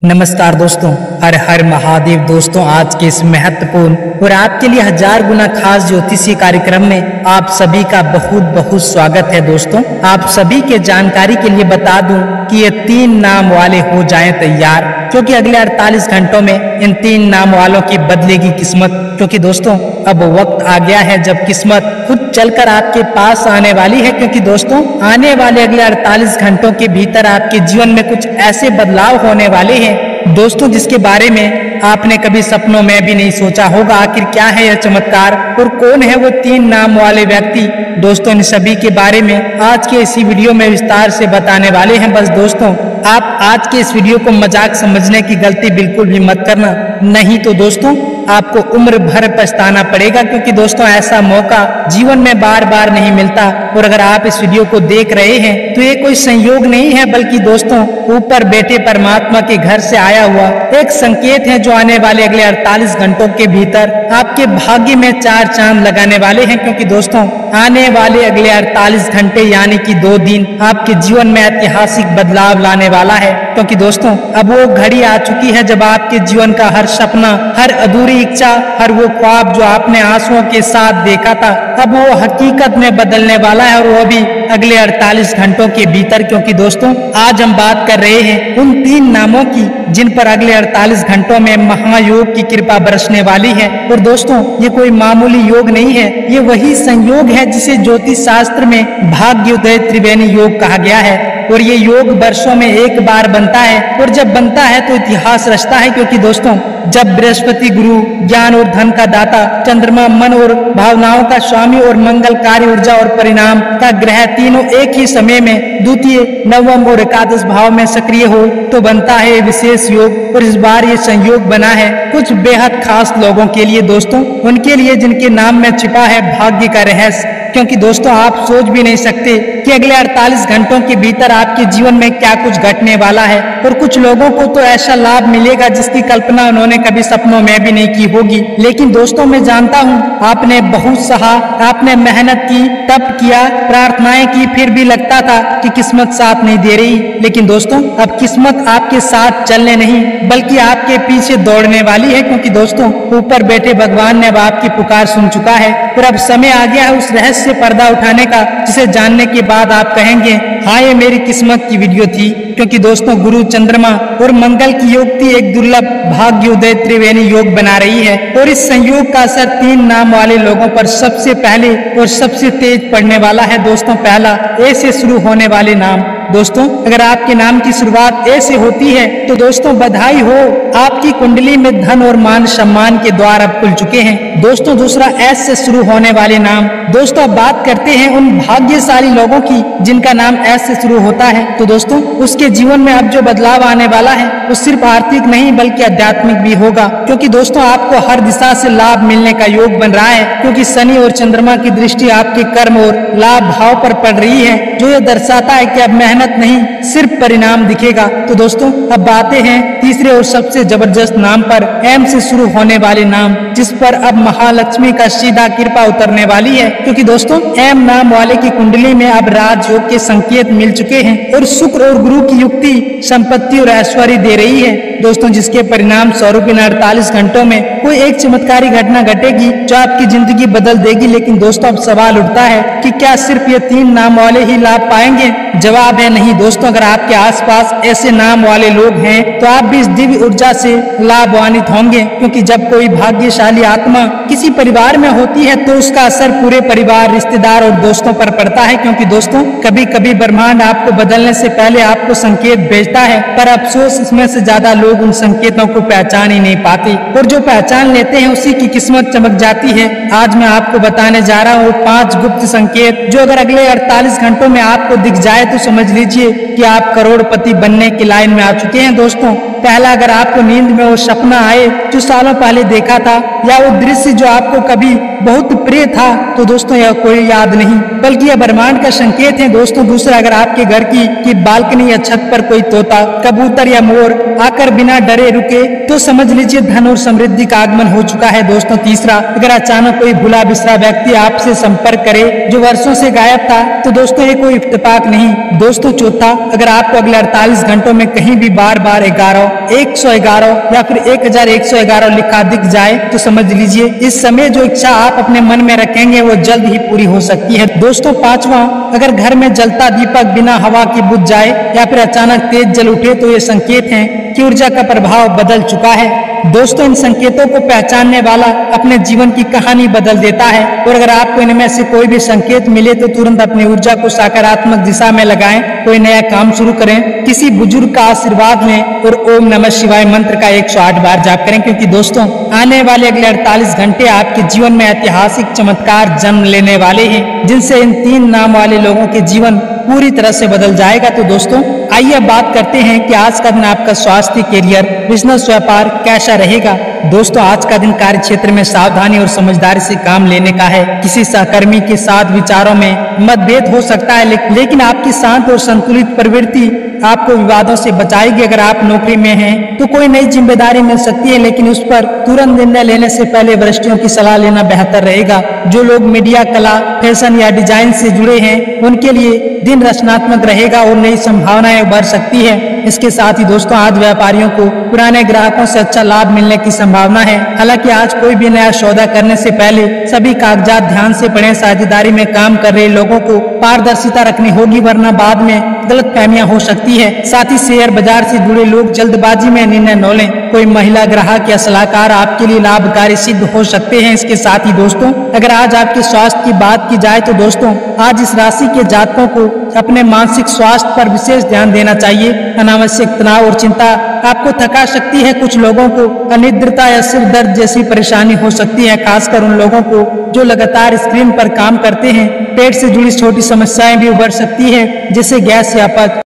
नमस्कार दोस्तों, हर हर महादेव। दोस्तों, आज के इस महत्वपूर्ण और आपके लिए 1000 गुना खास ज्योतिषीय कार्यक्रम में आप सभी का बहुत बहुत स्वागत है। दोस्तों, आप सभी के जानकारी के लिए बता दूं कि ये 3 नाम वाले हो जाएं तैयार, क्योंकि अगले 48 घंटों में इन 3 नाम वालों की बदलेगी किस्मत। क्योंकि दोस्तों, अब वक्त आ गया है जब किस्मत खुद चलकर आपके पास आने वाली है। क्योंकि दोस्तों, आने वाले अगले 48 घंटों के भीतर आपके जीवन में कुछ ऐसे बदलाव होने वाले हैं दोस्तों, जिसके बारे में आपने कभी सपनों में भी नहीं सोचा होगा। आखिर क्या है यह चमत्कार और कौन है वो 3 नाम वाले व्यक्ति? दोस्तों, इन सभी के बारे में आज के इसी वीडियो में विस्तार से बताने वाले हैं। बस दोस्तों, आप आज के इस वीडियो को मजाक समझने की गलती बिल्कुल भी मत करना, नहीं तो दोस्तों आपको उम्र भर पछताना पड़ेगा। क्योंकि दोस्तों, ऐसा मौका जीवन में बार बार नहीं मिलता। और अगर आप इस वीडियो को देख रहे हैं तो ये कोई संयोग नहीं है, बल्कि दोस्तों ऊपर बैठे परमात्मा के घर से आया हुआ एक संकेत है, जो आने वाले अगले 48 घंटों के भीतर आपके भाग्य में 4 चांद लगाने वाले हैं। क्योंकि दोस्तों, आने वाले अगले 48 घंटे यानी कि 2 दिन आपके जीवन में ऐतिहासिक बदलाव लाने वाला है। क्योंकि दोस्तों, अब वो घड़ी आ चुकी है जब आपके जीवन का हर सपना, हर अधूरी इच्छा, हर वो ख्वाब जो आपने आंसुओं के साथ देखा था, अब वो हकीकत में बदलने वाला है, और वो भी अगले 48 घंटों के भीतर। क्योंकि दोस्तों, आज हम बात कर रहे हैं उन 3 नामों की जिन पर अगले 48 घंटों में महायोग की कृपा बरसने वाली है। और दोस्तों, ये कोई मामूली योग नहीं है, ये वही संयोग है जिसे ज्योतिष शास्त्र में भाग्योदय त्रिवेणी योग कहा गया है। और ये योग वर्षों में एक बार बनता है, और जब बनता है तो इतिहास रचता है। क्योंकि दोस्तों, जब बृहस्पति गुरु ज्ञान और धन का दाता, चंद्रमा मन और भावनाओं का स्वामी और मंगलकारी ऊर्जा और परिणाम का ग्रह, तीनों एक ही समय में द्वितीय, नवम और एकादश भाव में सक्रिय हो तो बनता है विशेष योग। और इस बार ये संयोग बना है कुछ बेहद खास लोगों के लिए दोस्तों, उनके लिए जिनके नाम में छिपा है भाग्य का रहस्य। क्योंकि दोस्तों, आप सोच भी नहीं सकते कि अगले 48 घंटों के भीतर आपके जीवन में क्या कुछ घटने वाला है। और कुछ लोगों को तो ऐसा लाभ मिलेगा जिसकी कल्पना उन्होंने कभी सपनों में भी नहीं की होगी। लेकिन दोस्तों, मैं जानता हूँ आपने बहुत सहा, आपने मेहनत की, तप किया, प्रार्थनाएं की, फिर भी लगता था कि किस्मत साथ नहीं दे रही। लेकिन दोस्तों, अब किस्मत आपके साथ चलने नहीं बल्कि आपके पीछे दौड़ने वाली है। क्योंकि दोस्तों, ऊपर बैठे भगवान ने अब आपकी पुकार सुन चुका है, और अब समय आ गया है उस रहस्य से पर्दा उठाने का, जिसे जानने के बाद आप कहेंगे, हाँ, ये मेरी किस्मत की वीडियो थी। क्योंकि दोस्तों, गुरु, चंद्रमा और मंगल की युक्ति एक दुर्लभ भाग्योदय त्रिवेणी योग बना रही है। और इस संयोग का असर 3 नाम वाले लोगों पर सबसे पहले और सबसे तेज पड़ने वाला है। दोस्तों, पहला, ए से शुरू होने वाले नाम। दोस्तों, अगर आपके नाम की शुरुआत ए से होती है तो दोस्तों बधाई हो, आपकी कुंडली में धन और मान सम्मान के द्वार अब खुल चुके हैं। दोस्तों, दूसरा, एस से शुरू होने वाले नाम। दोस्तों, अब बात करते हैं उन भाग्यशाली लोगों की जिनका नाम एस से शुरू होता है। तो दोस्तों, उसके जीवन में अब जो बदलाव आने वाला है वो सिर्फ आर्थिक नहीं बल्कि आध्यात्मिक भी होगा। क्योंकि दोस्तों, आपको हर दिशा से लाभ मिलने का योग बन रहा है। क्योंकि शनि और चंद्रमा की दृष्टि आपके कर्म और लाभ भाव पर पड़ रही है, जो ये दर्शाता है कि अब मेहनत नहीं, सिर्फ परिणाम दिखेगा। तो दोस्तों, अब बातें हैं तीसरे और सबसे जबरदस्त नाम पर, एम से शुरू होने वाले नाम, जिस पर अब महालक्ष्मी का सीधा कृपा उतरने वाली है। क्योंकि दोस्तों, एम नाम वाले की कुंडली में अब राजयोग के संकेत मिल चुके हैं, और शुक्र और गुरु की युक्ति संपत्ति और ऐश्वर्य दे रही है। दोस्तों, जिसके परिणाम स्वरूप इन 48 घंटों में कोई एक चमत्कारी घटना घटेगी जो आपकी जिंदगी बदल देगी। लेकिन दोस्तों, अब सवाल उठता है कि क्या सिर्फ ये 3 नाम वाले ही लाभ पाएंगे? जवाब है नहीं दोस्तों। अगर आपके आसपास ऐसे नाम वाले लोग हैं तो आप भी इस दिव्य ऊर्जा से लाभान्वित होंगे। क्योंकि जब कोई भाग्यशाली आत्मा किसी परिवार में होती है तो उसका असर पूरे परिवार, रिश्तेदार और दोस्तों पर पड़ता है। क्योंकि दोस्तों, कभी कभी ब्रह्मांड आपको बदलने से पहले आपको संकेत भेजता है, पर अफसोस इसमें से ज्यादा लोग उन संकेतों को पहचान ही नहीं पाते, और जो पहचान लेते हैं उसी की किस्मत चमक जाती है। आज मैं आपको बताने जा रहा हूँ 5 गुप्त संकेत, जो अगर अगले 48 घंटों में आपको दिख जाए तो समझ लीजिए कि आप करोड़पति बनने की लाइन में आ चुके हैं। दोस्तों, पहला, अगर आपको नींद में वो सपना आए जो सालों पहले देखा था, या वो दृश्य जो आपको कभी बहुत प्रिय था, तो दोस्तों यह कोई याद नहीं बल्कि यह ब्रह्मांड का संकेत है। दोस्तों, दूसरा, अगर आपके घर की बालकनी या छत पर कोई तोता, कबूतर या मोर आकर बिना डरे रुके तो समझ लीजिए धन और समृद्धि का आगमन हो चुका है। दोस्तों, तीसरा, अगर अचानक कोई भूला बिसरा व्यक्ति आपसे संपर्क करे जो वर्षों से गायब था, तो दोस्तों ये कोई इत्तेफाक नहीं। दोस्तों, चौथा, अगर आपको अगले 48 घंटों में कहीं भी बार बार 11 111 या फिर 1111 लिखा दिख जाए तो समझ लीजिए इस समय जो इच्छा आप अपने मन में रखेंगे वो जल्द ही पूरी हो सकती है। दोस्तों, पांचवा, अगर घर में जलता दीपक बिना हवा के बुझ जाए या फिर अचानक तेज जल उठे तो ये संकेत हैं कि ऊर्जा का प्रभाव बदल चुका है। दोस्तों, इन संकेतों को पहचानने वाला अपने जीवन की कहानी बदल देता है। और अगर आपको इनमें से कोई भी संकेत मिले तो तुरंत अपनी ऊर्जा को सकारात्मक दिशा में लगाएं, कोई नया काम शुरू करें, किसी बुजुर्ग का आशीर्वाद लें और ओम नमः शिवाय मंत्र का 108 बार जाप करें, क्योंकि दोस्तों आने वाले अगले 48 घंटे आपके जीवन में ऐतिहासिक चमत्कार जन्म लेने वाले हैं, जिनसे इन 3 नाम वाले लोगों के जीवन पूरी तरह से बदल जाएगा। तो दोस्तों आइए बात करते हैं कि आज का दिन आपका स्वास्थ्य, करियर, बिजनेस, व्यापार कैसा रहेगा। दोस्तों, आज का दिन कार्य क्षेत्र में सावधानी और समझदारी से काम लेने का है। किसी सहकर्मी के साथ विचारों में मतभेद हो सकता है, लेकिन आपकी शांत और संतुलित प्रवृत्ति आपको विवादों से बचाएगी। अगर आप नौकरी में हैं तो कोई नई जिम्मेदारी मिल सकती है, लेकिन उस पर तुरंत निर्णय लेने से पहले वरिष्ठों की सलाह लेना बेहतर रहेगा। जो लोग मीडिया, कला, फैशन या डिजाइन से जुड़े हैं उनके लिए दिन रचनात्मक रहेगा और नई संभावनाएं उभर सकती है। इसके साथ ही दोस्तों आज व्यापारियों को पुराने ग्राहकों से अच्छा लाभ मिलने की संभावना है। हालांकि आज कोई भी नया सौदा करने से पहले सभी कागजात ध्यान से पढ़ें। साझेदारी में काम कर रहे लोगों को पारदर्शिता रखनी होगी, वरना बाद में गलतफहमियां हो सकती है। साथ ही शेयर बाजार से जुड़े लोग जल्दबाजी में निर्णय न लें। कोई महिला ग्राहक या सलाहकार आपके लिए लाभकारी सिद्ध हो सकते हैं। इसके साथ ही दोस्तों अगर आज आपके स्वास्थ्य की बात की जाए तो दोस्तों आज इस राशि के जातकों को अपने मानसिक स्वास्थ्य पर विशेष ध्यान देना चाहिए। अनावश्यक तनाव और चिंता आपको थका सकती है। कुछ लोगों को अनिद्रता या सिर दर्द जैसी परेशानी हो सकती है, खासकर उन लोगों को जो लगातार स्क्रीन पर काम करते हैं। पेट से जुड़ी छोटी समस्याएं भी उभर सकती है, जैसे गैस या पच।